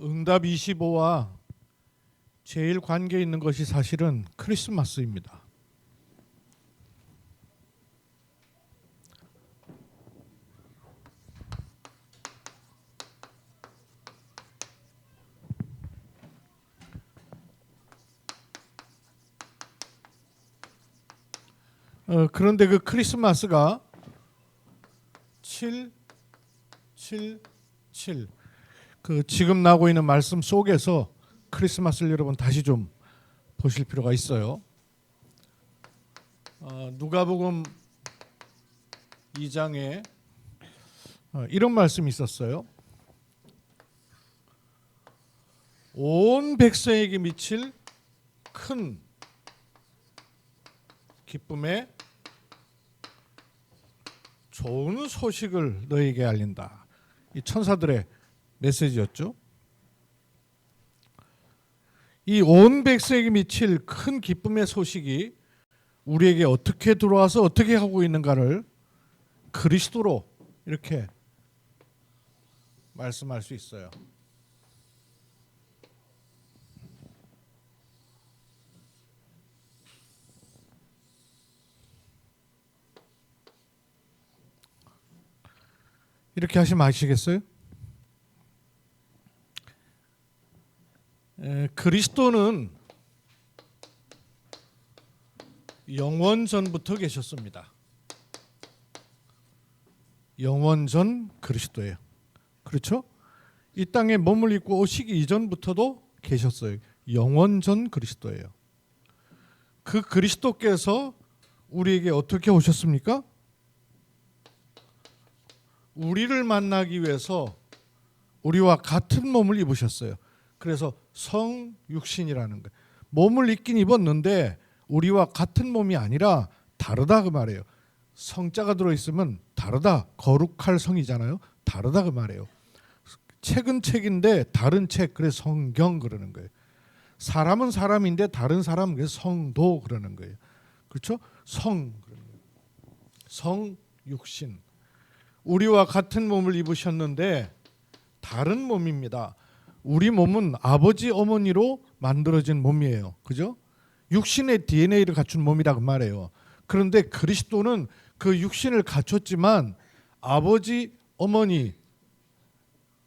응답 25와 제일 관계 있는 것이 사실은 크리스마스입니다. 그런데 그 크리스마스가 777 그 지금 나오고 있는 말씀 속에서 크리스마스를 여러분 다시 좀 보실 필요가 있어요. 누가복음 2장에 이런 말씀이 있었어요. 온 백성에게 미칠 큰 기쁨에 좋은 소식을 너에게 알린다. 이 천사들의 메시지였죠. 이 온 백성에게 미칠 큰 기쁨의 소식이 우리에게 어떻게 들어와서 어떻게 하고 있는가를 그리스도로 이렇게 말씀할 수 있어요. 이렇게 하시면 아시겠어요? 그리스도는 영원 전부터 계셨습니다. 영원 전 그리스도예요. 그렇죠? 이 땅에 몸을 입고 오시기 이전부터도 계셨어요. 영원 전 그리스도예요. 그 그리스도께서 우리에게 어떻게 오셨습니까? 우리를 만나기 위해서 우리와 같은 몸을 입으셨어요. 그래서 성육신이라는 거예요. 몸을 입긴 입었는데 우리와 같은 몸이 아니라 다르다 그 말이에요. 성자가 들어있으면 다르다. 거룩할 성이잖아요. 다르다 그 말이에요. 책은 책인데 다른 책, 그래서 성경 그러는 거예요. 사람은 사람인데 다른 사람, 그래서 성도 그러는 거예요. 그렇죠? 성육신. 우리와 같은 몸을 입으셨는데 다른 몸입니다. 우리 몸은 아버지 어머니로 만들어진 몸이에요. 그죠? 육신의 DNA를 갖춘 몸이라고 말해요. 그런데 그리스도는 그 육신을 갖췄지만 아버지 어머니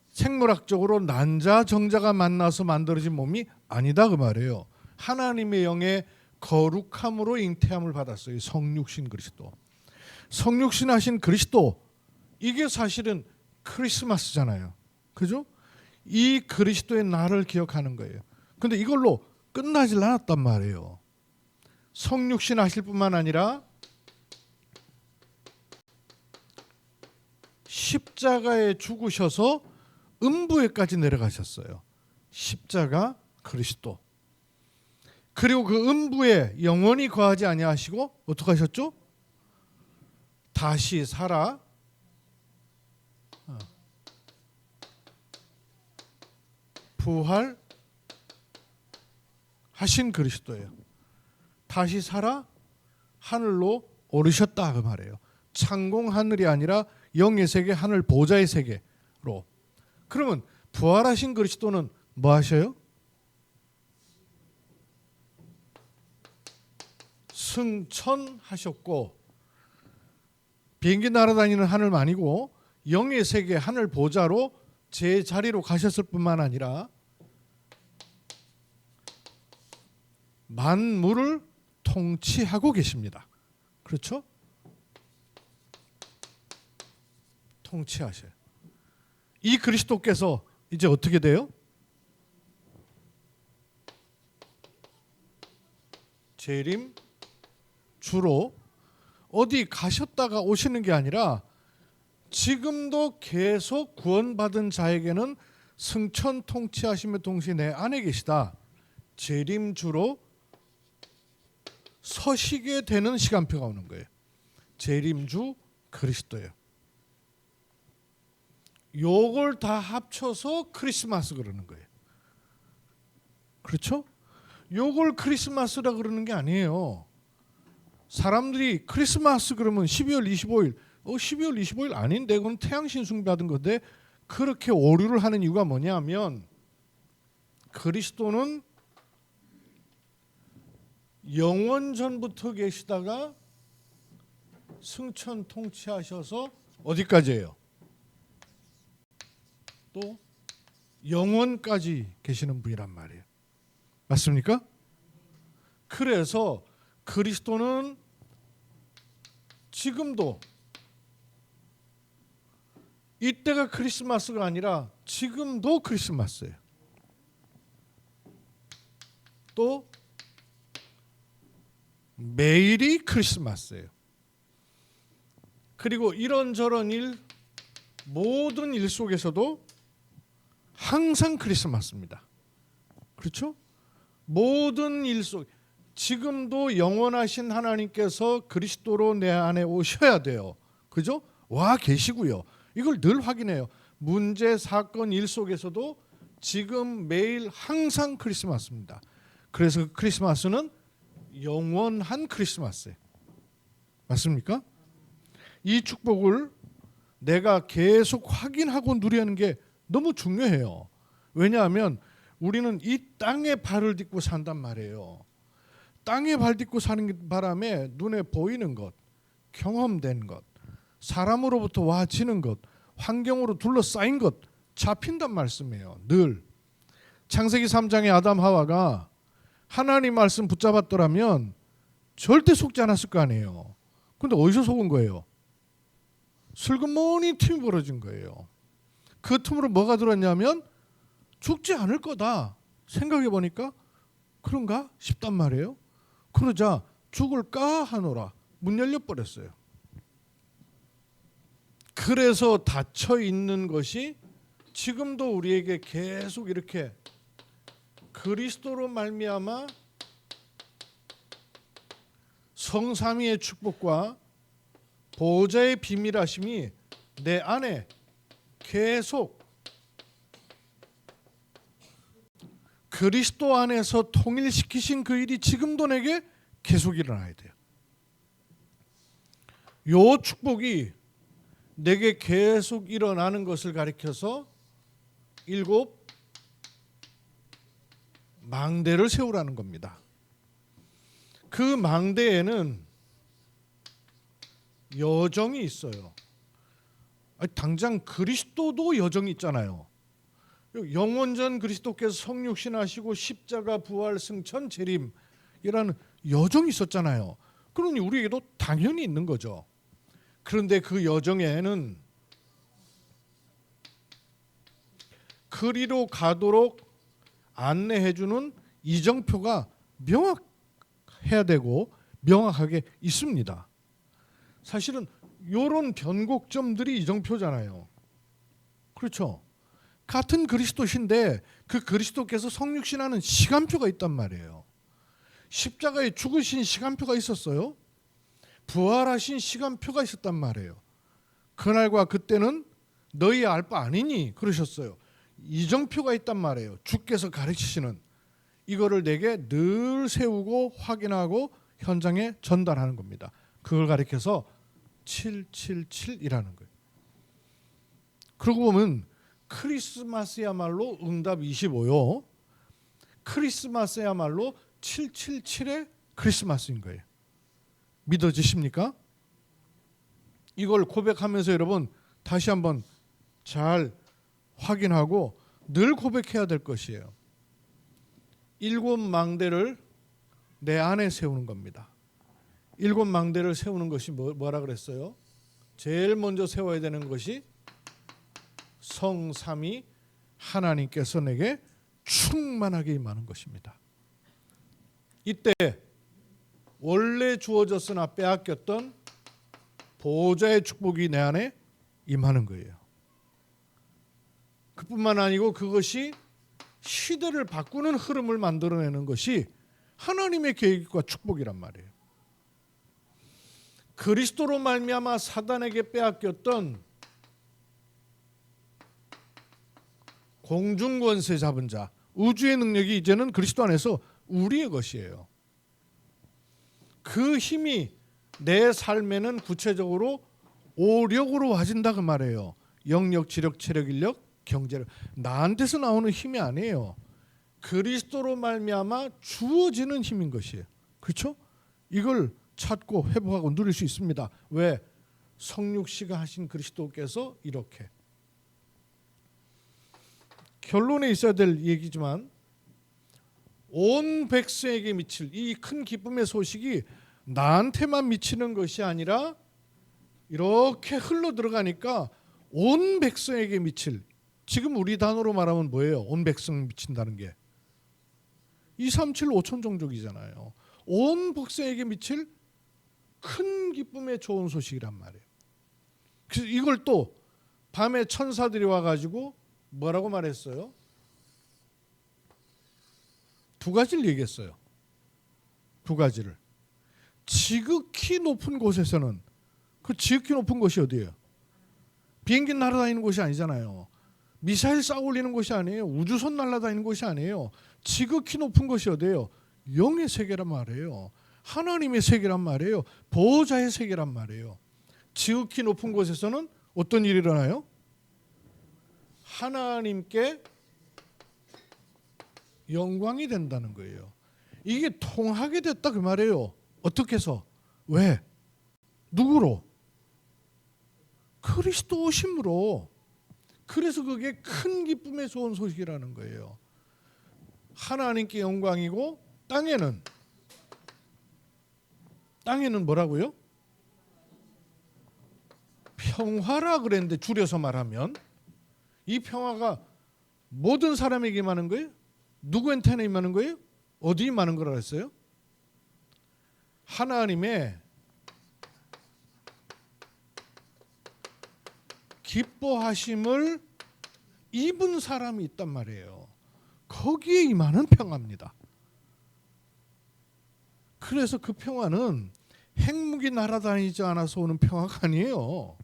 생물학적으로 난자 정자가 만나서 만들어진 몸이 아니다 그 말이에요. 하나님의 영의 거룩함으로 잉태함을 받았어요. 성육신 그리스도. 성육신 하신 그리스도, 이게 사실은 크리스마스잖아요. 그죠? 이 그리스도의 날을 기억하는 거예요. 근데 이걸로 끝나질 않았단 말이에요. 성육신 하실 뿐만 아니라 십자가에 죽으셔서 음부에까지 내려가셨어요. 십자가 그리스도. 그리고 그 음부에 영원히 거하지 아니하시고 어떻게 하셨죠? 다시 살아 부활하신 그리스도예요. 다시 살아 하늘로 오르셨다 그 말이에요. 창공 하늘이 아니라 영의 세계, 하늘 보좌의 세계로. 그러면 부활하신 그리스도는 뭐 하셔요? 승천하셨고, 비행기 날아다니는 하늘 아니고 영의 세계 하늘 보좌로 제 자리로 가셨을 뿐만 아니라 만물을 통치하고 계십니다. 그렇죠? 통치하셔요. 이 그리스도께서 이제 어떻게 돼요? 재림 주로 어디 가셨다가 오시는 게 아니라 지금도 계속 구원받은 자에게는 승천 통치하심의 동시에 내 안에 계시다. 재림주로 서시게 되는 시간표가 오는 거예요. 재림주 그리스도예요. 요걸 다 합쳐서 크리스마스 그러는 거예요. 그렇죠? 요걸 크리스마스라 그러는 게 아니에요. 사람들이 크리스마스 그러면 12월 25일 12월 25일 아닌데 그건 태양신 숭배하던 건데, 그렇게 오류를 하는 이유가 뭐냐면 그리스도는 영원 전부터 계시다가 승천 통치하셔서 어디까지예요? 또 영원까지 계시는 분이란 말이에요. 맞습니까? 그래서 그리스도는 지금도 이때가 크리스마스가 아니라 지금도 크리스마스예요. 또 매일이 크리스마스예요. 그리고 이런저런 일, 모든 일 속에서도 항상 크리스마스입니다. 그렇죠? 모든 일 속, 지금도 영원하신 하나님께서 그리스도로 내 안에 오셔야 돼요. 그죠? 와 계시고요. 이걸 늘 확인해요. 문제, 사건, 일 속에서도 지금 매일 항상 크리스마스입니다. 그래서 크리스마스는 영원한 크리스마스예요. 맞습니까? 이 축복을 내가 계속 확인하고 누리는 게 너무 중요해요. 왜냐하면 우리는 이 땅에 발을 딛고 산단 말이에요. 땅에 발 딛고 사는 바람에 눈에 보이는 것, 경험된 것, 사람으로부터 와지는 것, 환경으로 둘러싸인 것 잡힌단 말씀이에요. 늘. 창세기 3장의 아담 하와가 하나님 말씀 붙잡았더라면 절대 속지 않았을 거 아니에요. 근데 어디서 속은 거예요? 슬그머니 틈이 벌어진 거예요. 그 틈으로 뭐가 들었냐면 죽지 않을 거다. 생각해 보니까 그런가 싶단 말이에요. 그러자 죽을까 하노라. 문 열려버렸어요. 그래서 닫혀 있는 것이 지금도 우리에게 계속 이렇게 그리스도로 말미암아 성삼위의 축복과 보호자의 비밀하심이 내 안에 계속 그리스도 안에서 통일시키신 그 일이 지금도 내게 계속 일어나야 돼요. 요 축복이 내게 계속 일어나는 것을 가리켜서 7 망대를 세우라는 겁니다. 그 망대에는 여정이 있어요. 당장 그리스도도 여정이 있잖아요. 영원전 그리스도께서 성육신하시고 십자가 부활 승천 재림이라는 여정이 있었잖아요. 그러니 우리에게도 당연히 있는 거죠. 그런데 그 여정에는 그리로 가도록 안내해주는 이정표가 명확해야 되고 명확하게 있습니다. 사실은 이런 변곡점들이 이정표잖아요. 그렇죠? 같은 그리스도신데 그 그리스도께서 성육신하는 시간표가 있단 말이에요. 십자가에 죽으신 시간표가 있었어요. 부활하신 시간표가 있었단 말이에요. 그날과 그때는 너희 알 바 아니니 그러셨어요. 이정표가 있단 말이에요. 주께서 가르치시는 이거를 내게 늘 세우고 확인하고 현장에 전달하는 겁니다. 그걸 가리켜서 777이라는 거예요. 그러고 보면 크리스마스야말로 응답 25요. 크리스마스야말로 777의 크리스마스인 거예요. 믿어지십니까? 이걸 고백하면서 여러분 다시 한번 잘 확인하고 늘 고백해야 될 것이에요. 7 망대를 내 안에 세우는 겁니다. 7 망대를 세우는 것이 뭐라 그랬어요? 제일 먼저 세워야 되는 것이 성삼위 하나님께서 내게 충만하게 임하는 것입니다. 이때 원래 주어졌으나 빼앗겼던 보호자의 축복이 내 안에 임하는 거예요. 그뿐만 아니고 그것이 시대를 바꾸는 흐름을 만들어내는 것이 하나님의 계획과 축복이란 말이에요. 그리스도로 말미암아 사단에게 빼앗겼던 공중권세 잡은 자, 우주의 능력이 이제는 그리스도 안에서 우리의 것이에요. 그 힘이 내 삶에는 구체적으로 오력으로 와진다 그 말이에요. 영력, 지력, 체력, 인력, 경제력. 나한테서 나오는 힘이 아니에요. 그리스도로 말미암아 주어지는 힘인 것이에요. 그렇죠? 이걸 찾고 회복하고 누릴 수 있습니다. 왜? 성육시가 하신 그리스도께서 이렇게. 결론에 있어야 될 얘기지만 온 백성에게 미칠 이 큰 기쁨의 소식이 나한테만 미치는 것이 아니라 이렇게 흘러 들어가니까 온 백성에게 미칠, 지금 우리 단어로 말하면 뭐예요? 온 백성 미친다는 게 2, 3, 7, 5천 종족이잖아요. 온 백성에게 미칠 큰 기쁨의 좋은 소식이란 말이에요. 그래서 이걸 또 밤에 천사들이 와가지고 뭐라고 말했어요? 두 가지를 얘기했어요. 두 가지를. 지극히 높은 곳에서는, 그 지극히 높은 곳이 어디예요? 비행기 날아다니는 곳이 아니잖아요. 미사일 쌓아 올리는 곳이 아니에요. 우주선 날아다니는 곳이 아니에요. 지극히 높은 곳이 어디예요? 영의 세계란 말이에요. 하나님의 세계란 말이에요. 보호자의 세계란 말이에요. 지극히 높은 곳에서는 어떤 일이 일어나요? 하나님께 영광이 된다는 거예요. 이게 통하게 됐다 그 말이에요. 어떻게 해서? 왜? 누구로? 그리스도 오심으로. 그래서 그게 큰 기쁨의 좋은 소식이라는 거예요. 하나님께 영광이고 땅에는 뭐라고요? 평화라 그랬는데 줄여서 말하면 이 평화가 모든 사람에게 임하는 거예요? 누구한테는 임하는 거예요? 어디 임하는 거라 했어요? 하나님의 기뻐하심을 입은 사람이 있단 말이에요. 거기에 임하는 평화입니다. 그래서 그 평화는 핵무기 날아다니지 않아서 오는 평화가 아니에요.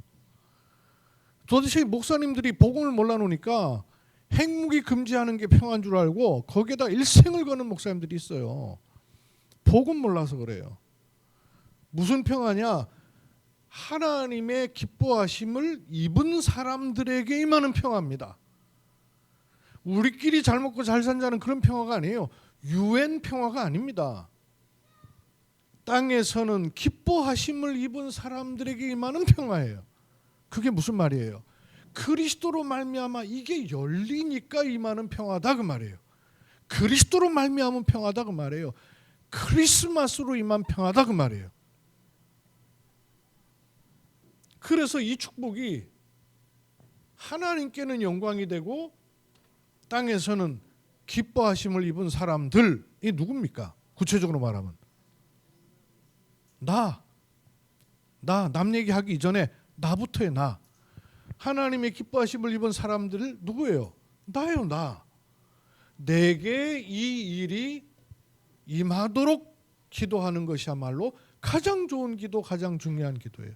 도대체 목사님들이 복음을 몰라놓으니까 핵무기 금지하는 게 평화인 줄 알고 거기에다 일생을 거는 목사님들이 있어요. 복음 몰라서 그래요. 무슨 평화냐? 하나님의 기뻐하심을 입은 사람들에게 임하는 평화입니다. 우리끼리 잘 먹고 잘 산다는 그런 평화가 아니에요. 유엔 평화가 아닙니다. 땅에서는 기뻐하심을 입은 사람들에게 임하는 평화예요. 그게 무슨 말이에요? 그리스도로 말미암아 이게 열리니까 임하는 평화다 그 말이에요. 그리스도로 말미암은 평화다 그 말이에요. 크리스마스로 임한 평화다 그 말이에요. 그래서 이 축복이 하나님께는 영광이 되고 땅에서는 기뻐하심을 입은 사람들이 누굽니까? 구체적으로 말하면 남 얘기하기 이전에 나부터의 나. 하나님의 기뻐하심을 입은 사람들 누구예요? 나예요. 나. 내게 이 일이 임하도록 기도하는 것이야말로 가장 좋은 기도, 가장 중요한 기도예요.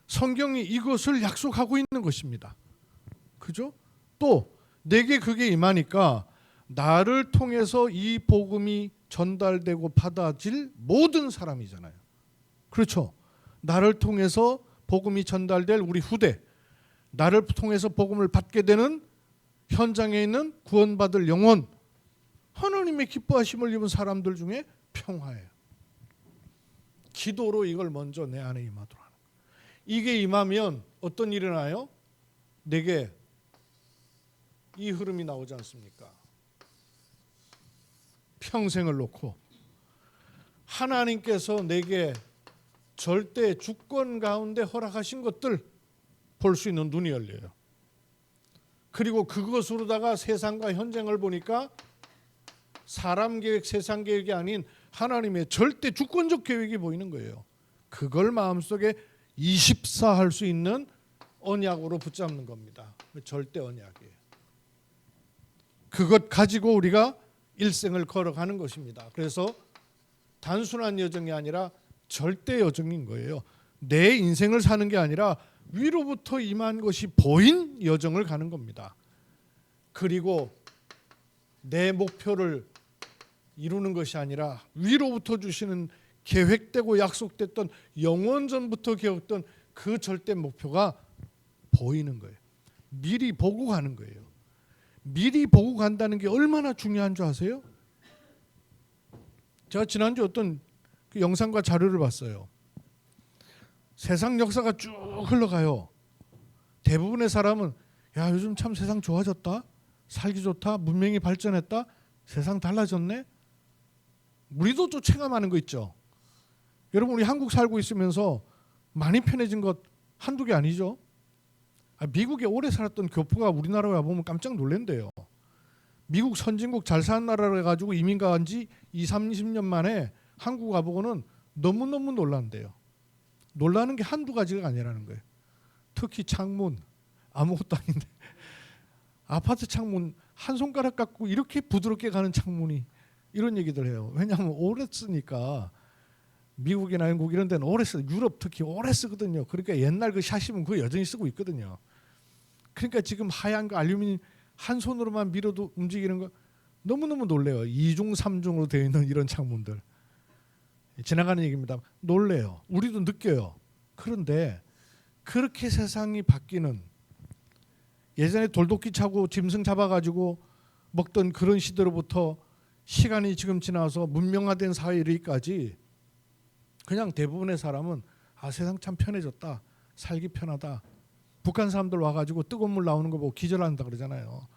성경이 이것을 약속하고 있는 것입니다. 그죠? 또 내게 그게 임하니까 나를 통해서 이 복음이 전달되고 받아질 모든 사람이잖아요. 그렇죠? 나를 통해서 복음이 전달될 우리 후대, 나를 통해서 복음을 받게 되는 현장에 있는 구원받을 영혼, 하나님의 기뻐하심을 입은 사람들 중에 평화예요. 기도로 이걸 먼저 내 안에 임하도록 하는 거예요. 이게 임하면 어떤 일이 나요? 내게 이 흐름이 나오지 않습니까? 평생을 놓고 하나님께서 내게 절대 주권 가운데 허락하신 것들 볼 수 있는 눈이 열려요. 그리고 그것으로다가 세상과 현장을 보니까 사람 계획, 세상 계획이 아닌 하나님의 절대 주권적 계획이 보이는 거예요. 그걸 마음속에 24할 수 있는 언약으로 붙잡는 겁니다. 절대 언약이에요. 그것 가지고 우리가 일생을 걸어가는 것입니다. 그래서 단순한 여정이 아니라 절대 여정인 거예요. 내 인생을 사는 게 아니라 위로부터 임한 것이 보인 여정을 가는 겁니다. 그리고 내 목표를 이루는 것이 아니라 위로부터 주시는 계획되고 약속됐던 영원전부터 계획했던 그 절대 목표가 보이는 거예요. 미리 보고 가는 거예요. 미리 보고 간다는 게 얼마나 중요한 줄 아세요? 제가 지난주 어떤 그 영상과 자료를 봤어요. 세상 역사가 쭉 흘러가요. 대부분의 사람은 야, 요즘 참 세상 좋아졌다, 살기 좋다, 문명이 발전했다, 세상 달라졌네. 우리도 좀 체감하는 거 있죠. 여러분, 우리 한국 살고 있으면서 많이 편해진 것 한두 개 아니죠. 미국에 오래 살았던 교포가 우리나라에 와보면 깜짝 놀란대요. 미국 선진국 잘 사는 나라를 해가지고 이민 간 지 20, 30년 만에 한국 와보고는 너무너무 놀란대요. 놀라는 게 한두 가지가 아니라는 거예요. 특히 창문, 아무것도 아닌데 아파트 창문 한 손가락 갖고 이렇게 부드럽게 가는 창문이, 이런 얘기들 해요. 왜냐하면 오래 쓰니까. 미국이나 영국 이런 데는 오래 쓰, 유럽 특히 오래 쓰거든요. 그러니까 옛날 그 샤시문 그거 여전히 쓰고 있거든요. 그러니까 지금 하얀 거 알루미늄 한 손으로만 밀어도 움직이는 거 너무너무 놀래요. 2중 3중으로 되어 있는 이런 창문들. 지나가는 얘기입니다. 놀래요. 우리도 느껴요. 그런데 그렇게 세상이 바뀌는, 예전에 돌도끼 차고 짐승 잡아가지고 먹던 그런 시대로부터 시간이 지금 지나서 문명화된 사회에 이르기까지 그냥 대부분의 사람은 세상 참 편해졌다, 살기 편하다. 북한 사람들 와가지고 뜨거운 물 나오는 거 보고 기절한다 그러잖아요.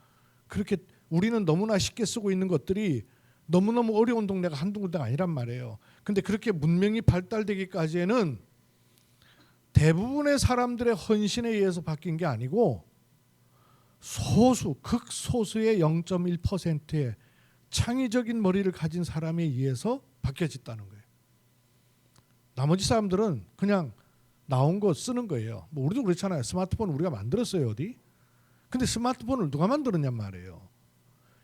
그렇게 우리는 너무나 쉽게 쓰고 있는 것들이 너무너무 어려운 동네가 한두 군데가 아니란 말이에요. 근데 그렇게 문명이 발달되기까지에는 대부분의 사람들의 헌신에 의해서 바뀐 게 아니고 소수, 극소수의 0.1%의 창의적인 머리를 가진 사람에 의해서 바뀌어졌다는 거예요. 나머지 사람들은 그냥 나온 거 쓰는 거예요. 뭐 우리도 그렇잖아요. 스마트폰 우리가 만들었어요, 어디? 근데 스마트폰을 누가 만들었냔 말이에요.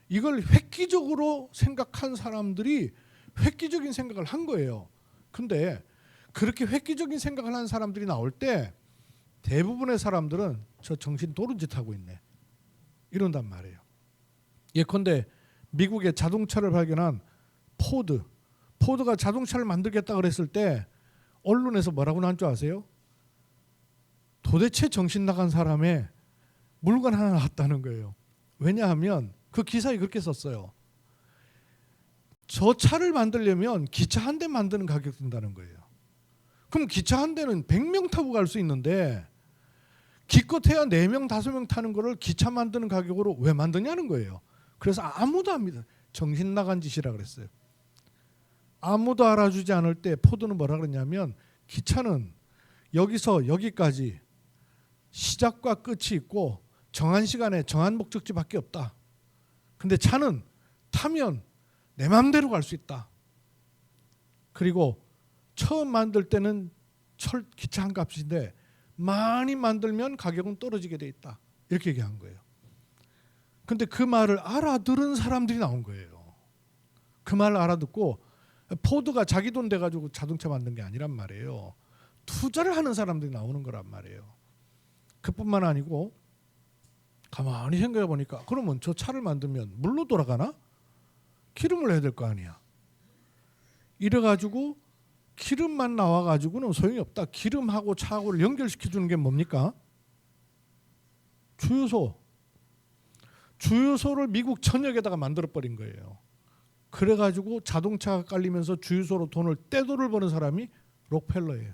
이걸 획기적으로 생각한 사람들이 획기적인 생각을 한 거예요. 근데 그렇게 획기적인 생각을 한 사람들이 나올 때 대부분의 사람들은 저 정신 도른 짓 하고 있네, 이런단 말이에요. 예컨대 미국의 자동차를 발견한 포드가 자동차를 만들겠다 그랬을 때 언론에서 뭐라고 나온 줄 아세요? 도대체 정신 나간 사람의 물건 하나 나왔다는 거예요. 왜냐하면 그 기사에 그렇게 썼어요. 저 차를 만들려면 기차 한 대 만드는 가격 든다는 거예요. 그럼 기차 한 대는 100명 타고 갈 수 있는데 기껏해야 4명, 5명 타는 거를 기차 만드는 가격으로 왜 만드냐는 거예요. 그래서 아무도 안 믿어요. 정신 나간 짓이라 그랬어요. 아무도 알아주지 않을 때 포드는 뭐라 그랬냐면, 기차는 여기서 여기까지 시작과 끝이 있고 정한 시간에 정한 목적지밖에 없다. 근데 차는 타면 내 마음대로 갈 수 있다. 그리고 처음 만들 때는 기차 한 값인데 많이 만들면 가격은 떨어지게 돼 있다. 이렇게 얘기한 거예요. 근데 그 말을 알아들은 사람들이 나온 거예요. 그 말을 알아듣고, 포드가 자기 돈 대가지고 자동차 만든 게 아니란 말이에요. 투자를 하는 사람들이 나오는 거란 말이에요. 그뿐만 아니고 가만히 생각해 보니까, 그러면 저 차를 만들면 물로 돌아가나? 기름을 해야 될 거 아니야. 이래가지고 기름만 나와가지고는 소용이 없다. 기름하고 차하고를 연결시켜주는 게 뭡니까? 주유소를 미국 전역에다가 만들어버린 거예요. 그래가지고 자동차가 깔리면서 주유소로 떼돈을 버는 사람이 록펠러예요.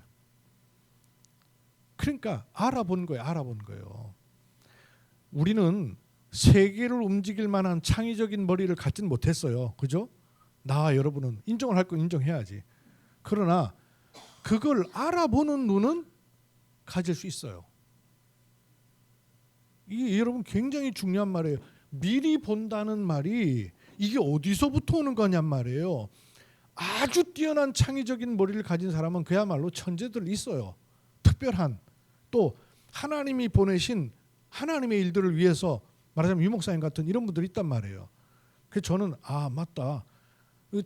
그러니까 알아본 거예요. 우리는 세계를 움직일 만한 창의적인 머리를 갖진 못했어요. 그죠? 나와 여러분은 인정을 할 건 인정해야지. 그러나 그걸 알아보는 눈은 가질 수 있어요. 이게 여러분 굉장히 중요한 말이에요. 미리 본다는 말이 이게 어디서부터 오는 거냔 말이에요. 아주 뛰어난 창의적인 머리를 가진 사람은 그야말로 천재들 있어요. 특별한, 또 하나님이 보내신 하나님의 일들을 위해서, 말하자면 유목사님 같은 이런 분들이 있단 말이에요. 그래서 저는 맞다.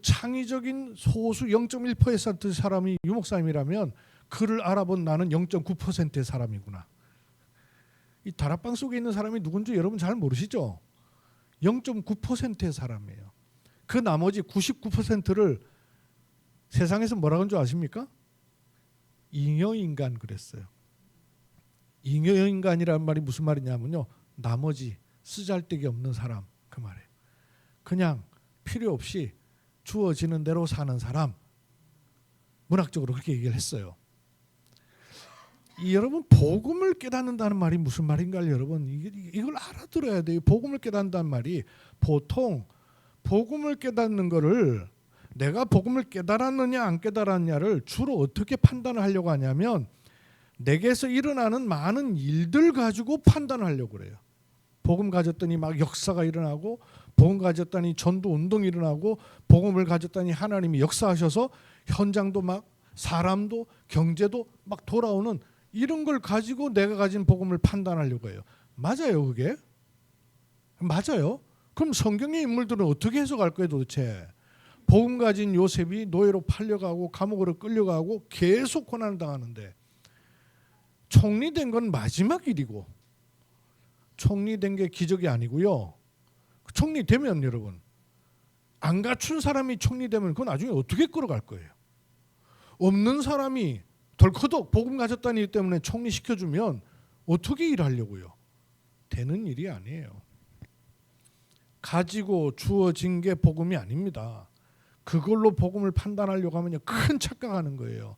창의적인 소수 0.1% 사람이 유목사님이라면 그를 알아본 나는 0.9%의 사람이구나. 이 다락방 속에 있는 사람이 누군지 여러분 잘 모르시죠? 0.9%의 사람이에요. 그 나머지 99%를 세상에서 뭐라고 하는 줄 아십니까? 잉여인간 그랬어요. 잉여인간이라는 말이 무슨 말이냐면요, 나머지 쓰잘데기 없는 사람 그 말이에요. 그냥 필요 없이 주어지는 대로 사는 사람. 문학적으로 그렇게 얘기를 했어요. 여러분 복음을 깨닫는다는 말이 무슨 말인가를 여러분 이걸 알아들어야 돼요. 복음을 깨닫는다는 말이 보통 복음을 깨닫는 거를 내가 복음을 깨달았느냐 안 깨달았느냐를 주로 어떻게 판단을 하려고 하냐면 내게서 일어나는 많은 일들 가지고 판단을 하려고 그래요. 복음 가졌더니 막 역사가 일어나고 복음 가졌더니 전도 운동이 일어나고 복음을 가졌더니 하나님이 역사하셔서 현장도 막 사람도 경제도 막 돌아오는 이런 걸 가지고 내가 가진 복음을 판단하려고 해요. 맞아요 그게? 맞아요? 그럼 성경의 인물들은 어떻게 해석할 거예요 도대체? 복음 가진 요셉이 노예로 팔려가고 감옥으로 끌려가고 계속 고난을 당하는데 총리된 건 마지막 일이고 총리된 게 기적이 아니고요. 총리되면 여러분 안 갖춘 사람이 총리되면 그건 나중에 어떻게 끌어갈 거예요? 없는 사람이 덜커덕 복음 가졌다는 일 때문에 총리시켜주면 어떻게 일하려고요? 되는 일이 아니에요. 가지고 주어진 게 복음이 아닙니다. 그걸로 복음을 판단하려고 하면 큰 착각하는 거예요.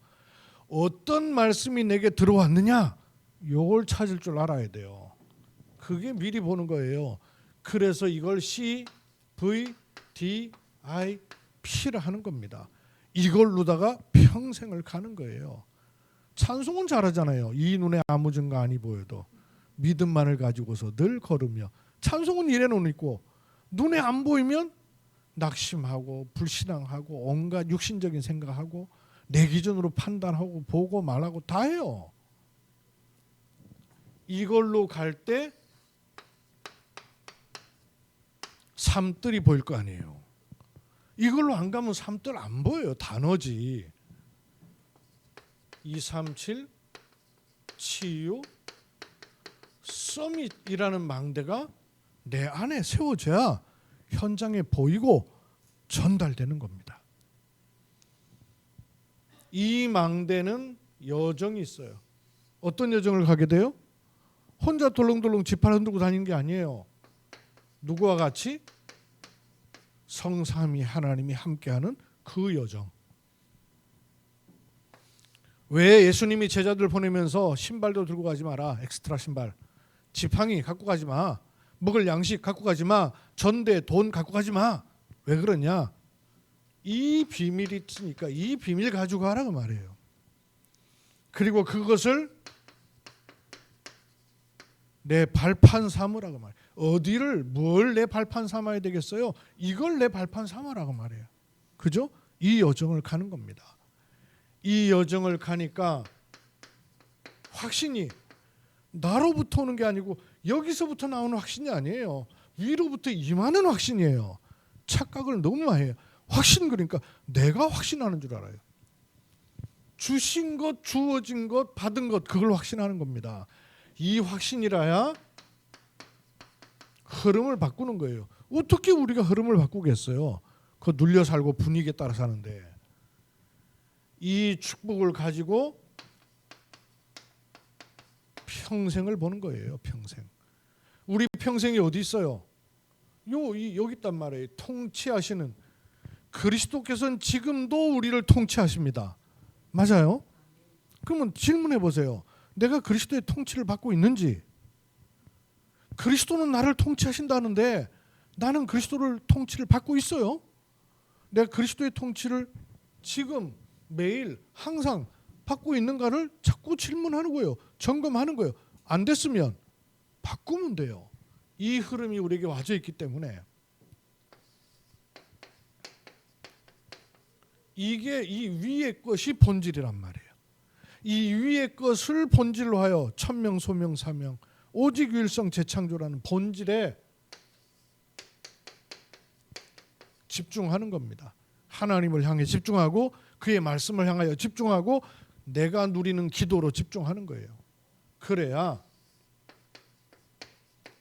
어떤 말씀이 내게 들어왔느냐? 이걸 찾을 줄 알아야 돼요. 그게 미리 보는 거예요. 그래서 이걸 C, V, D, I, P를 하는 겁니다. 이걸로다가 평생을 가는 거예요. 찬송은 잘하잖아요. 이 눈에 아무 증거 아니 보여도 믿음만을 가지고서 늘 걸으며 찬송은 이래놓고 있고 눈에 안 보이면 낙심하고 불신앙하고 온갖 육신적인 생각하고 내 기준으로 판단하고 보고 말하고 다 해요. 이걸로 갈 때 삶들이 보일 거 아니에요. 이걸로 안 가면 삶들 안 보여요. 단어지. 237 치유 서밋이라는 망대가 내 안에 세워져야 현장에 보이고 전달되는 겁니다. 이 망대는 여정이 있어요. 어떤 여정을 가게 돼요? 혼자 덜렁덜렁 지팔 흔들고 다니는 게 아니에요. 누구와 같이? 성삼위 하나님이 함께하는 그 여정. 왜 예수님이 제자들 보내면서 신발도 들고 가지 마라. 엑스트라 신발. 지팡이 갖고 가지 마. 먹을 양식 갖고 가지 마. 전대 돈 갖고 가지 마. 왜 그러냐? 이 비밀이 있으니까 이 비밀 가지고 가라고 말해요. 그리고 그것을 내 발판 삼으라고 말해요. 어디를 뭘 내 발판 삼아야 되겠어요? 이걸 내 발판 삼으라고 말해요. 그죠? 이 여정을 가는 겁니다. 이 여정을 가니까 확신이 나로부터 오는 게 아니고 여기서부터 나오는 확신이 아니에요. 위로부터 임하는 확신이에요. 착각을 너무 많이 해요. 확신 그러니까 내가 확신하는 줄 알아요. 주신 것, 주어진 것, 받은 것 그걸 확신하는 겁니다. 이 확신이라야 흐름을 바꾸는 거예요. 어떻게 우리가 흐름을 바꾸겠어요? 그거 눌려 살고 분위기에 따라 사는데 이 축복을 가지고 평생을 보는 거예요. 평생. 우리 평생이 어디 있어요? 여기 있단 말이에요. 통치하시는 그리스도께서는 지금도 우리를 통치하십니다. 맞아요? 그러면 질문해 보세요. 내가 그리스도의 통치를 받고 있는지. 그리스도는 나를 통치하신다는데 나는 그리스도를 통치를 받고 있어요? 내가 그리스도의 통치를 지금 매일 항상 받고 있는가를 자꾸 질문하는 거예요. 점검하는 거예요. 안 됐으면 바꾸면 돼요. 이 흐름이 우리에게 와져 있기 때문에 이게 이 위의 것이 본질이란 말이에요. 이 위의 것을 본질로 하여 천명, 소명, 사명, 오직 유일성, 재창조라는 본질에 집중하는 겁니다. 하나님을 향해 집중하고 그의 말씀을 향하여 집중하고 내가 누리는 기도로 집중하는 거예요. 그래야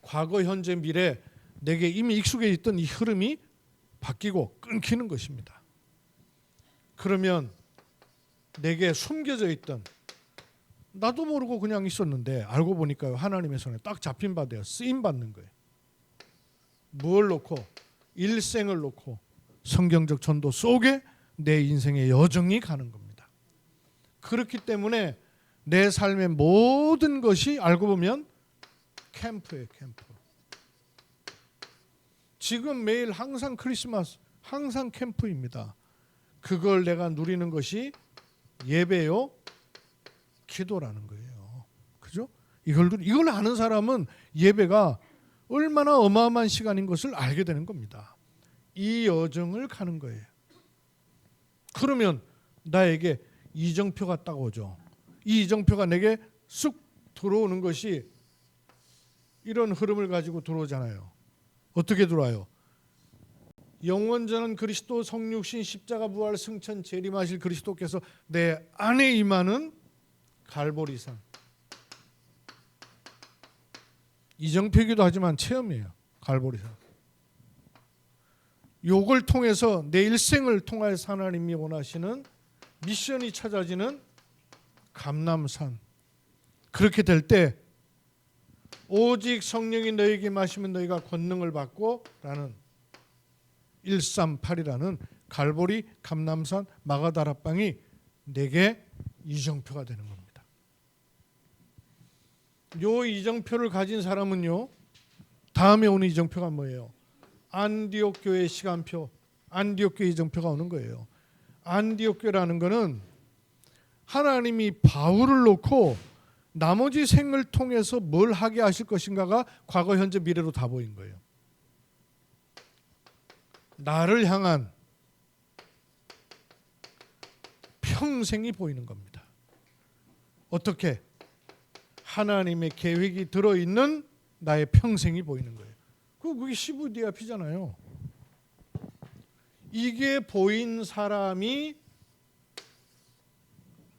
과거, 현재, 미래 내게 이미 익숙해 있던 이 흐름이 바뀌고 끊기는 것입니다. 그러면 내게 숨겨져 있던 나도 모르고 그냥 있었는데 알고 보니까 하나님의 손에 딱 잡힌 바 되어 쓰임 받는 거예요. 뭘 놓고? 일생을 놓고 성경적 전도 속에 내 인생의 여정이 가는 겁니다. 그렇기 때문에 내 삶의 모든 것이 알고 보면 캠프예요, 캠프. 지금 매일 항상 크리스마스, 항상 캠프입니다. 그걸 내가 누리는 것이 예배요, 기도라는 거예요. 그죠? 이걸 아는 사람은 예배가 얼마나 어마어마한 시간인 것을 알게 되는 겁니다. 이 여정을 가는 거예요. 그러면 나에게 이정표가 딱 오죠. 이 이정표가 내게 쑥 들어오는 것이 이런 흐름을 가지고 들어오잖아요. 어떻게 들어와요? 영원전은 그리스도, 성육신, 십자가, 부활, 승천, 재림하실 그리스도께서 내 안에 임하는 갈보리산. 이정표이기도 하지만 체험이에요. 갈보리산. 요걸 통해서 내 일생을 통하여서 하나님이 원하시는 미션이 찾아지는 감람산. 그렇게 될 때 오직 성령이 너에게 마시면 너희가 권능을 받고 라는 138이라는 갈보리, 감람산, 마가다락방이 내게 이정표가 되는 겁니다. 요 이정표를 가진 사람은요, 다음에 오는 이정표가 뭐예요? 안디옥 교회 시간표, 안디옥 교회 이정표가 오는 거예요. 안디옥 교회라는 거는 하나님이 바울을 놓고 나머지 생을 통해서 뭘 하게 하실 것인가가 과거, 현재, 미래로 다 보인 거예요. 나를 향한 평생이 보이는 겁니다. 어떻게? 하나님의 계획이 들어있는 나의 평생이 보이는 거예요. 그게 시부디아피잖아요. 이게 보인 사람이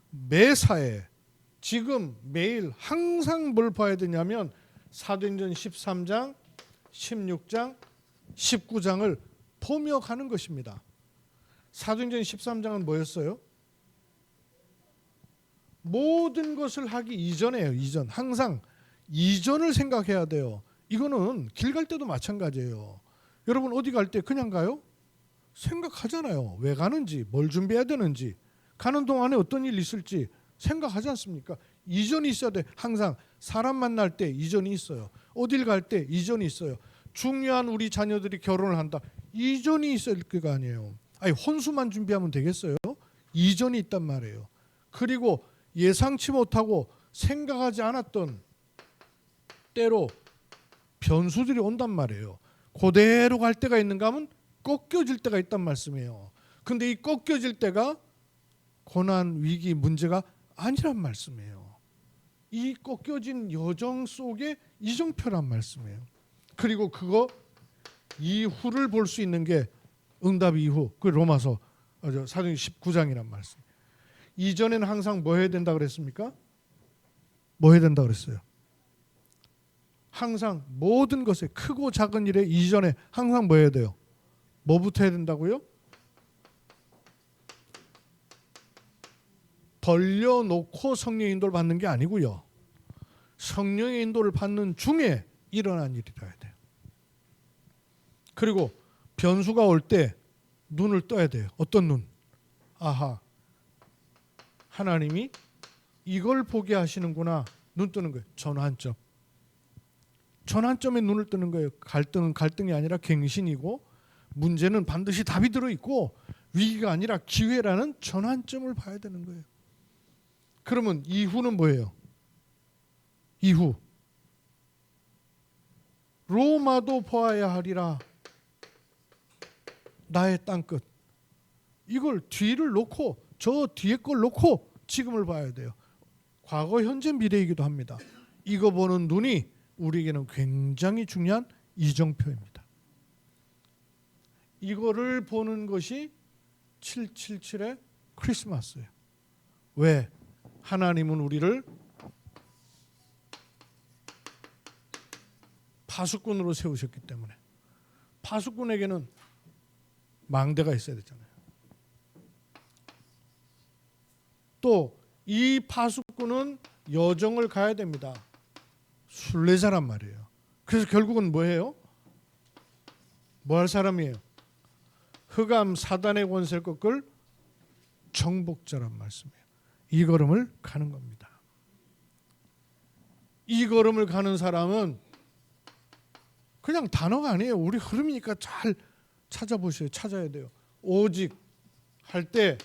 매사에 지금 매일 항상 뭘 봐야 되냐면 사도행전 13장, 16장, 19장을 보며 가는 것입니다. 사도행전 13장은 뭐였어요? 모든 것을 하기 이전에요. 이전. 항상 이전을 생각해야 돼요. 이거는 길 갈 때도 마찬가지예요. 여러분 어디 갈 때 그냥 가요? 생각하잖아요. 왜 가는지, 뭘 준비해야 되는지, 가는 동안에 어떤 일이 있을지 생각하지 않습니까? 이전이 있어야 돼. 항상 사람 만날 때 이전이 있어요. 어딜 갈 때 이전이 있어요. 중요한 우리 자녀들이 결혼을 한다. 이전이 있을 거 아니에요. 아니 혼수만 준비하면 되겠어요? 이전이 있단 말이에요. 그리고 예상치 못하고 생각하지 않았던 때로 변수들이 온단 말이에요. 그대로 갈 때가 있는가 하면 꺾여질 때가 있단 말씀이에요. 근데 이 꺾여질 때가 고난, 위기, 문제가 아니란 말씀이에요. 이 꺾여진 여정 속에 이정표란 말씀이에요. 그리고 그거 이후를 볼 수 있는 게 응답 이후, 그 로마서 사도행전 19장이란 말씀. 이전에는 항상 뭐 해야 된다 그랬습니까? 뭐 해야 된다 그랬어요? 항상 모든 것에 크고 작은 일에 이전에 항상 뭐 해야 돼요? 뭐부터 해야 된다고요? 벌려놓고 성령의 인도를 받는 게 아니고요. 성령의 인도를 받는 중에 일어난 일이라 해야 돼요. 그리고 변수가 올 때 눈을 떠야 돼요. 어떤 눈? 아하, 하나님이 이걸 보게 하시는구나. 눈 뜨는 거예요. 전환점. 전환점에 눈을 뜨는 거예요. 갈등은 갈등이 아니라 갱신이고, 문제는 반드시 답이 들어있고, 위기가 아니라 기회라는 전환점을 봐야 되는 거예요. 그러면 이후는 뭐예요? 이후 로마도 보아야 하리라. 나의 땅끝. 이걸 뒤를 놓고, 저 뒤에 걸 놓고 지금을 봐야 돼요. 과거, 현재, 미래이기도 합니다. 이거 보는 눈이 우리에게는 굉장히 중요한 이정표입니다. 이거를 보는 것이 777의 크리스마스예요. 왜? 하나님은 우리를 파수꾼으로 세우셨기 때문에. 파수꾼에게는 망대가 있어야 되잖아요. 또 이 파수꾼은 여정을 가야 됩니다. 순례자란 말이에요. 그래서 결국은 뭐예요? 뭐 할 사람이에요? 흑암 사단의 권세를 꺾을 정복자란 말씀이에요. 이 걸음을 가는 겁니다. 이 걸음을 가는 사람은 그냥 단어가 아니에요. 우리 흐름이니까 잘 찾아보셔요. 찾아야 돼요. 오직 할 때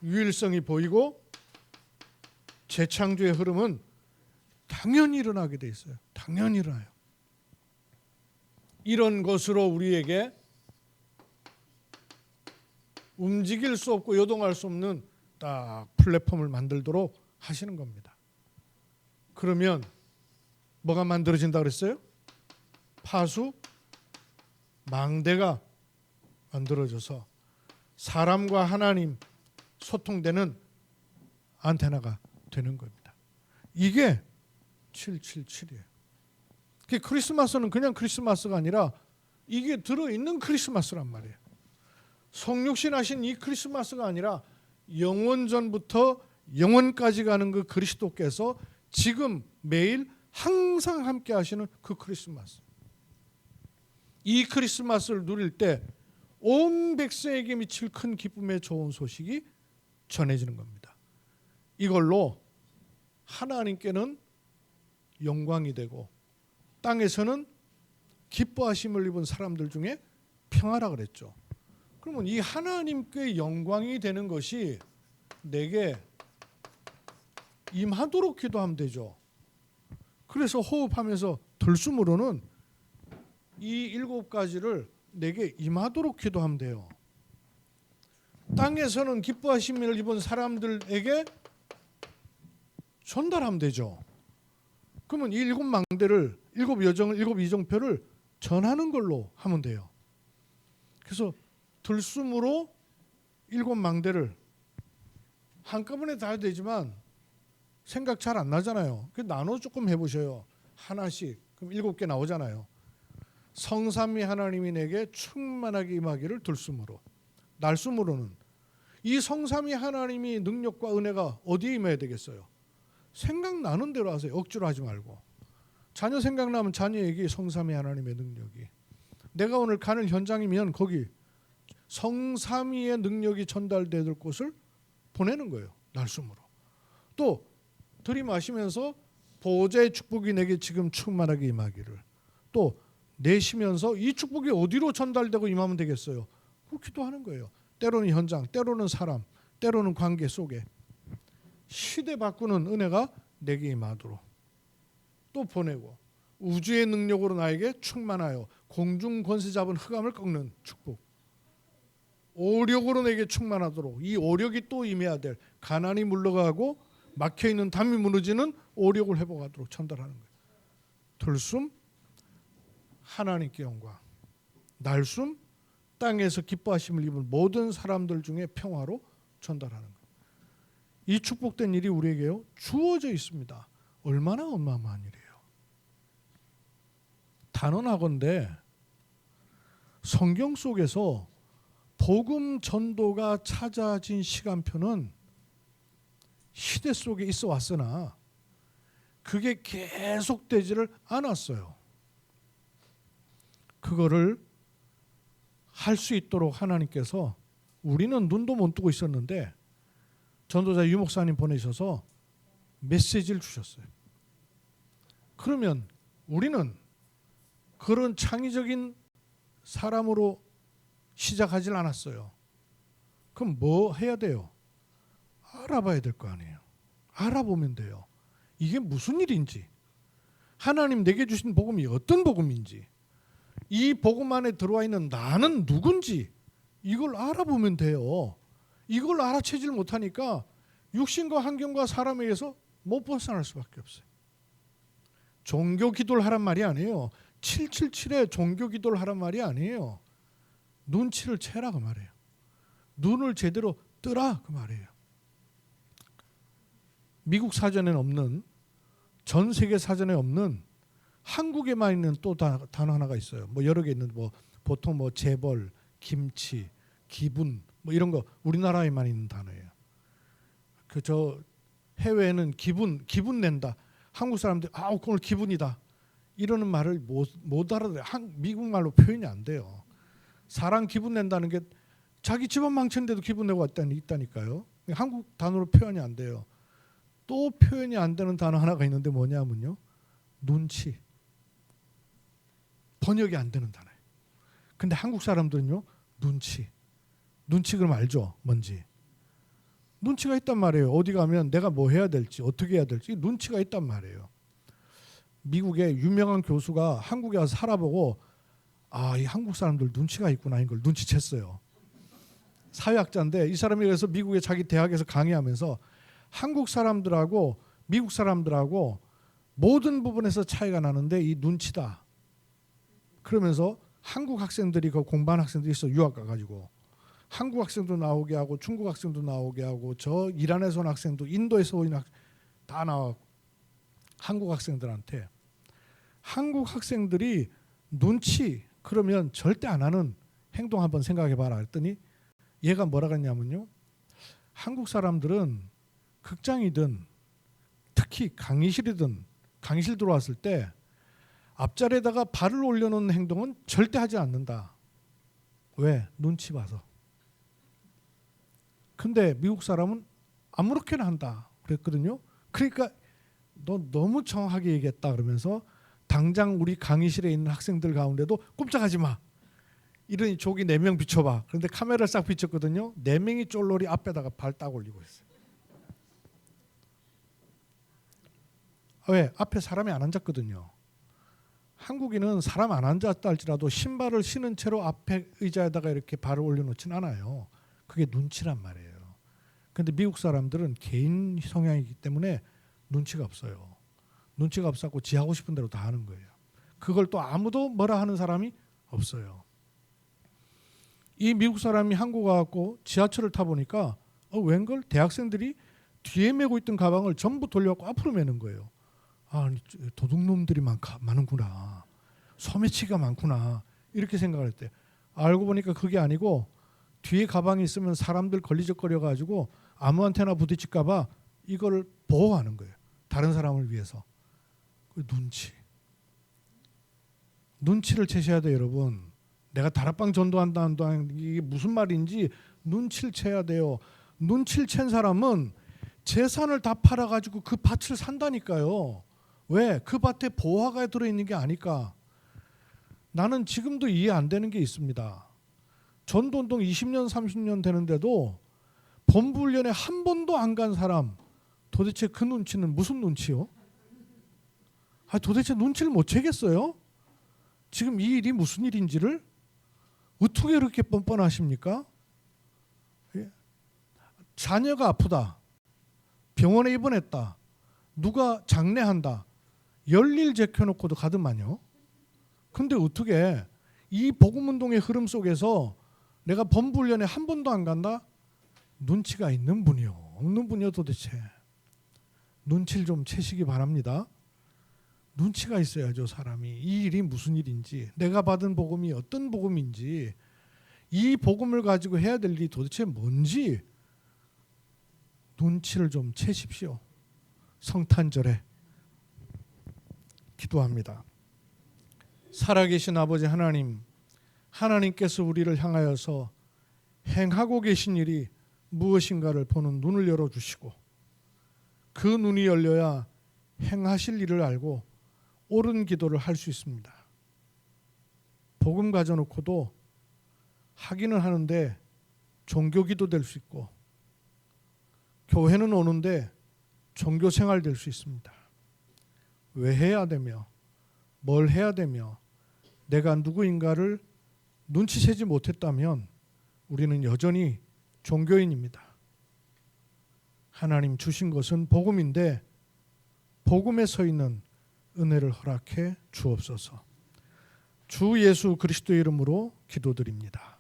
유일성이 보이고 재창조의 흐름은 당연히 일어나게 돼 있어요. 당연히 일어나요. 이런 것으로 우리에게 움직일 수 없고 요동할 수 없는 딱 플랫폼을 만들도록 하시는 겁니다. 그러면 뭐가 만들어진다 그랬어요? 파수 망대가 만들어져서 사람과 하나님 소통되는 안테나가 되는 겁니다. 이게 777이에요. 크리스마스는 그냥 크리스마스가 아니라 이게 들어있는 크리스마스란 말이에요. 성육신 하신 이 크리스마스가 아니라 영원전부터 영원까지 가는 그 그리스도께서 지금 매일 항상 함께 하시는 그 크리스마스. 이 크리스마스를 누릴 때 온 백성에게 미칠 큰 기쁨의 좋은 소식이 전해지는 겁니다. 이걸로 하나님께는 영광이 되고 땅에서는 기뻐하심을 입은 사람들 중에 평화라 그랬죠. 그러면 이 하나님께 영광이 되는 것이 내게 임하도록 기도하면 되죠. 그래서 호흡하면서 들숨으로는 이 7가지를 내게 임하도록 기도하면 돼요. 땅에서는 기뻐하심을 입은 사람들에게 전달하면 되죠. 그러면 이 7망대를 7여정을 7이정표를 전하는 걸로 하면 돼요. 그래서 들숨으로 7망대를 한꺼번에 다 해야 되지만 생각 잘 안 나잖아요. 나눠 조금 해보셔요. 하나씩. 그럼 7개 나오잖아요. 성삼위 하나님이 내게 충만하게 임하기를 들숨으로. 날숨으로는 이 성삼위 하나님이 능력과 은혜가 어디에 임해야 되겠어요? 생각나는 대로 하세요. 억지로 하지 말고. 자녀 생각나면 자녀에게 성삼위 하나님의 능력이. 내가 오늘 가는 현장이면 거기 성삼위의 능력이 전달될 곳을 보내는 거예요. 날숨으로. 또 들이마시면서 보호자의 축복이 내게 지금 충만하게 임하기를. 또 내쉬면서 이 축복이 어디로 전달되고 임하면 되겠어요? 그렇기도 하는 거예요. 때로는 현장, 때로는 사람, 때로는 관계 속에 시대 바꾸는 은혜가 내게 임하도록 또 보내고 우주의 능력으로 나에게 충만하여 공중 권세 잡은 흑암을 꺾는 축복. 오력으로 내게 충만하도록 이 오력이 또 임해야 될 가난이 물러가고 막혀있는 담이 무너지는 오력을 회복하도록 전달하는 거예요. 들숨 하나님께 영광, 날숨 땅에서 기뻐하심을 입은 모든 사람들 중에 평화로 전달하는 거예요. 이 축복된 일이 우리에게요 주어져 있습니다. 얼마나 어마어마한 일이에요. 단언하건대 성경 속에서 복음 전도가 찾아진 시간표는 시대 속에 있어 왔으나 그게 계속되지를 않았어요. 그거를 할 수 있도록 하나님께서 우리는 눈도 못 뜨고 있었는데 전도자 유 목사님 보내셔서 메시지를 주셨어요. 그러면 우리는 그런 창의적인 사람으로 시작하질 않았어요. 그럼 뭐 해야 돼요? 알아봐야 될 거 아니에요. 알아보면 돼요. 이게 무슨 일인지, 하나님 내게 주신 복음이 어떤 복음인지, 이 복음 안에 들어와 있는 나는 누군지 이걸 알아보면 돼요. 이걸 알아채질 못하니까 육신과 환경과 사람에 의해서 못 벗어날 수밖에 없어요. 종교 기도를 하란 말이 아니에요. 777에 종교 기도를 하란 말이 아니에요. 눈치를 채라 그 말이에요. 눈을 제대로 뜨라 그 말이에요. 미국 사전에는 없는, 전 세계 사전에 없는, 한국에만 있는 또 단어 하나가 있어요. 뭐 여러 개 있는데 뭐 보통 뭐 재벌, 김치, 기분 뭐 이런 거 우리나라에만 있는 단어예요. 그 저 해외에는 기분 낸다. 한국 사람들 오늘 기분이다. 이러는 말을 못 알아들어요. 미국 말로 표현이 안 돼요. 사람 기분 낸다는 게 자기 집안 망쳤는데도 기분 내고 있다니까요. 한국 단어로 표현이 안 돼요. 또 표현이 안 되는 단어 하나가 있는데 뭐냐면요. 눈치. 번역이 안 되는 단어예요. 근데 한국 사람들은요. 눈치. 눈치 그럼 알죠? 뭔지. 눈치가 있단 말이에요. 어디 가면 내가 뭐 해야 될지 어떻게 해야 될지 눈치가 있단 말이에요. 미국의 유명한 교수가 한국에 와서 살아보고 이 한국 사람들 눈치가 있구나 이걸 눈치챘어요. 사회학자인데 이 사람이 그래서 미국의 자기 대학에서 강의하면서 한국 사람들하고 미국 사람들하고 모든 부분에서 차이가 나는데 이 눈치다. 그러면서 한국 학생들이 그 공부한 학생들이 있어 유학 가가지고 한국 학생도 나오게 하고 중국 학생도 나오게 하고 저 이란에서 온 학생도 인도에서 온 학생 다 나와 한국 학생들한테 한국 학생들이 눈치 그러면 절대 안 하는 행동 한번 생각해봐라 했더니 얘가 뭐라 그랬냐면요. 한국 사람들은 극장이든 특히 강의실이든 강의실 들어왔을 때 앞자리에다가 발을 올려놓는 행동은 절대 하지 않는다. 왜? 눈치 봐서. 근데 미국 사람은 아무렇게나 한다 그랬거든요. 그러니까 너 너무 정확하게 얘기했다 그러면서 당장 우리 강의실에 있는 학생들 가운데도 꼼짝하지 마. 이러니 저기 4명 비춰봐. 그런데 카메라를 싹 비췄거든요. 4명이 쫄놀이 앞에다가 발 딱 올리고 있어요. 왜? 앞에 사람이 안 앉았거든요. 한국인은 사람 안 앉았다 할지라도 신발을 신은 채로 앞에 의자에다가 이렇게 발을 올려놓진 않아요. 그게 눈치란 말이에요. 그런데 미국 사람들은 개인 성향이기 때문에 눈치가 없어요. 눈치가 없어서 지 하고 싶은 대로 다 하는 거예요. 그걸 또 아무도 뭐라 하는 사람이 없어요. 이 미국 사람이 한국 와갖고 지하철을 타보니까 웬걸 대학생들이 뒤에 메고 있던 가방을 전부 돌려갖고 앞으로 메는 거예요. 도둑놈들이 많은구나. 소매치기가 많구나. 이렇게 생각을 했대요. 알고 보니까 그게 아니고 뒤에 가방이 있으면 사람들 걸리적거려가지고 아무한테나 부딪힐까 봐 이걸 보호하는 거예요. 다른 사람을 위해서. 눈치. 눈치를 채셔야 돼요, 여러분. 내가 다락방 전도한다는 이게 무슨 말인지 눈치를 채야 돼요. 눈치를 챈 사람은 재산을 다 팔아가지고 그 밭을 산다니까요. 왜? 그 밭에 보화가 들어있는 게 아닐까. 나는 지금도 이해 안 되는 게 있습니다. 전도운동 20년 30년 되는데도 본부훈련에 한 번도 안 간 사람 도대체 그 눈치는 무슨 눈치요? 도대체 눈치를 못 채겠어요? 지금 이 일이 무슨 일인지를 어떻게 그렇게 뻔뻔하십니까? 자녀가 아프다. 병원에 입원했다. 누가 장례한다. 열일 제켜놓고도 가더만요. 근데 어떻게 이 복음운동의 흐름 속에서 내가 본부훈련에 한 번도 안 간다? 눈치가 있는 분이요? 없는 분이요 도대체? 눈치를 좀 채시기 바랍니다. 눈치가 있어야죠 사람이. 이 일이 무슨 일인지 내가 받은 복음이 어떤 복음인지 이 복음을 가지고 해야 될 일이 도대체 뭔지 눈치를 좀 채십시오. 성탄절에 기도합니다. 살아계신 아버지 하나님, 하나님께서 우리를 향하여서 행하고 계신 일이 무엇인가를 보는 눈을 열어주시고 그 눈이 열려야 행하실 일을 알고 옳은 기도를 할 수 있습니다. 복음 가져놓고도 하기는 하는데 종교기도 될 수 있고 교회는 오는데 종교생활 될 수 있습니다. 왜 해야 되며 뭘 해야 되며 내가 누구인가를 눈치채지 못했다면 우리는 여전히 종교인입니다. 하나님 주신 것은 복음인데 복음에 서 있는 은혜를 허락해 주옵소서. 주 예수 그리스도의 이름으로 기도드립니다.